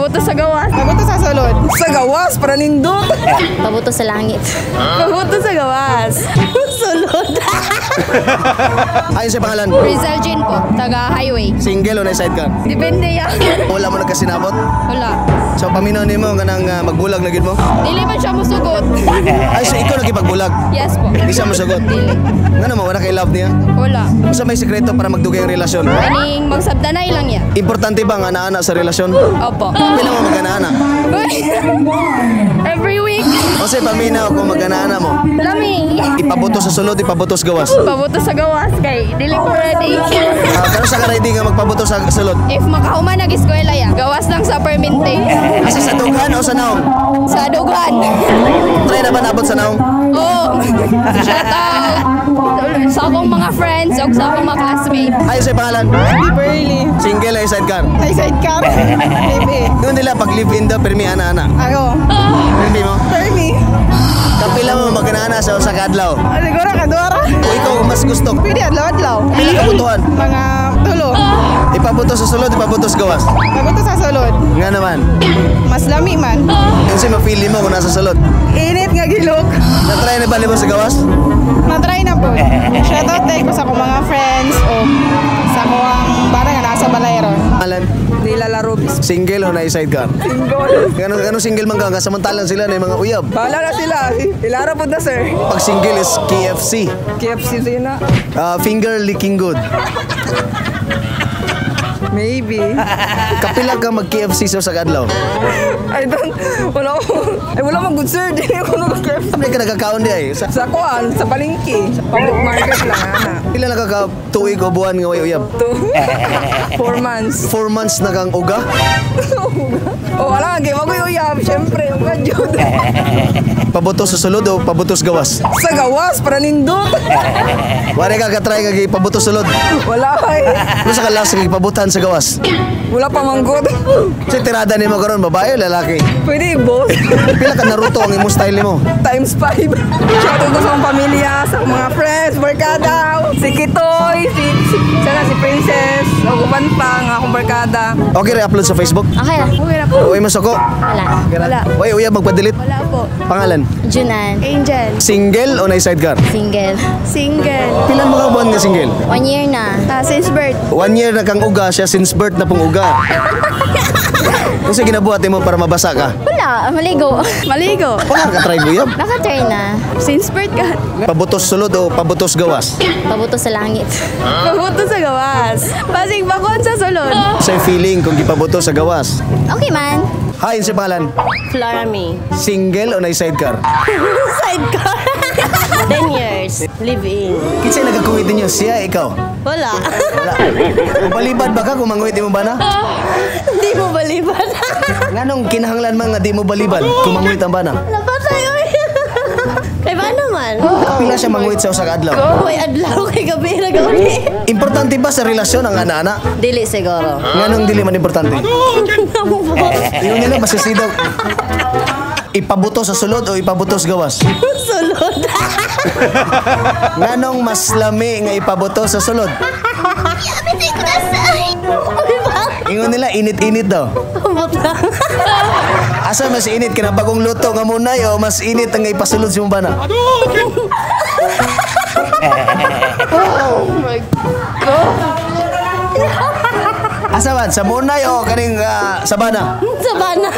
Pabuto sa gawas. Pabuto sa sulod. Sa gawas, para nindot. Pabuto sa langit. Pabuto sa gawas. Sulod. Ayun sa pangalan. Rizal Jean po, taga highway. Single o na sidecar? Depende yan. Wala mo nagkasinabot? Wala. So paminaw nimo kanang magbulag na gid mo? Dili man siya musugot. Ay so ikaw nagipagbulag. Yes po. Di siya mosugot. Dili. Ngano mo wala kay love niya? Wala. Sa may sekreto para magdugay ang relasyon? Kaning magsabdanay lang yan. Importante ba nga ana sa relasyon? Opo. Pila mo magana-ana? Every week. O say paminaw kung magana-ana mo. Lami. Ipabuto sa sulod, ipabuto sa gawas. Pabuto sa gawas kay dili ko ready. Kano sa ka-ready nga magpabuto sa sulod? If makahuman nag-eskwela ya, gawas lang sa permente. Asa sa dugan o sa naong? Sa dugan. Try na ba nabot sa naong? Oh. Shout out sa akong mga friends o sa akong mga classmates. Ayun sa pangalan. Di Burley. Single ay sidecar. Ay, sidecar. Baby. Doon nila pag live in daw permi ana-ana. Ako. Permi mo? Burley. Kapila mo magana-ana sa usa ka adlaw. Siguro kadwara. O ikaw mas gusto. Pwede adlaw-adlaw. Pila ka butuhan? Mga tulo. Ipabuto sa sulod, ipabuto sa gawas. Pabuto sa sulod. Nga naman. Mas lami man. Kasi mapili mo kung nasa sulod. Init nga gilok. Na-try na ba mo sa gawas? Na-try na po. Shoutout tayo ko sa akong mga friends o sa akong bata nga nasa Balayron. Alan, Nila Larubis. single o na sidecar? Single. Ganun single man ka, samantalang sila na yung mga uyab. Bahala na sila. Ilara po na, sir. Pag single is KFC. KFC sina. Finger licking good. Maybe. Kapila ka mag-KFC sa kadlaw. I don't, wala mang good, sir. Di ko nag-KFC. Kapila ka nagkakaon di ay. Sa kuan, sa palengke. Sa public market lang, ana. Pila nakaka-tuig o buwan nga way uyab? 4 months. 4 months na kang uga? Oh, wala nga, wag ko uyab. Siyempre, wag yun. Pabuto sa sulod o pabuto sa gawas? Sa gawas, para nindot. Wari ka ka-try ka pabuto sulod. Wala ay. Ano sa kalas nga ipabutan sa gawas? Wala pa manggod. Sa tirada ni mo karon babae o lalaki? Pwede, boss. Pila ka Naruto ang imong style nimo? Times 5. Shoutout ko sa akong pamilya, sa akong mga friends, barkada. Si Kitoy, si Princess, uban pa ang akong barkada. Okay ra upload sa Facebook? Okay na. Okay na po. Uy masoko. Wala. Wala. Uy uyab magpa-delete. Wala po. Pangalan? Junan. Angel. Single o na sidecar? Single. Single. Pila mga buwan nga single? 1 year na. Since birth. 1 year na kang uga siya since birth na pong uga. Kasi ginabuhat mo para mabasa ka. Wala. Maligo. Maligo. Wala ka try uyab. Naka-try na. Since birth ka. Pabutos sulod o pabutos gawas? Pabuto sa langit. Pabuto sa gawas. Pasig bakon sa sulod. Sa feeling kung gipabuto sa gawas. Okay man. Hi, si pangalan? Flora May. Single o na sidecar? Sidecar. 10 years. Live-in. Kinsay nagkakuwit ninyo? Siya, ikaw? Wala. Wala. Balibad ba ka kung manguwit mo ba na? Hindi mo baliban. Nganong kinahanglan man nga di mo balibad kung manguwit ang bana? Napatay oy. Kay ba naman? Pila siya manguwit sa usa ka adlaw? May adlaw kay gabi na gawin. Importante ba sa relasyon ang ana-ana? Dili siguro. Nganong dili man importante? Yung nila masisidog. Ipabuto sa sulod o ipabuto sa gawas? Sulod. Nganong mas lami nga ipabuto sa sulod? Ingon nila init-init daw. Asa mas init kina bagong luto nga munay o mas init ang ipasulod sa mong bana? Oh my God. Asa man sa munay o kaning sa bana? Sa bana.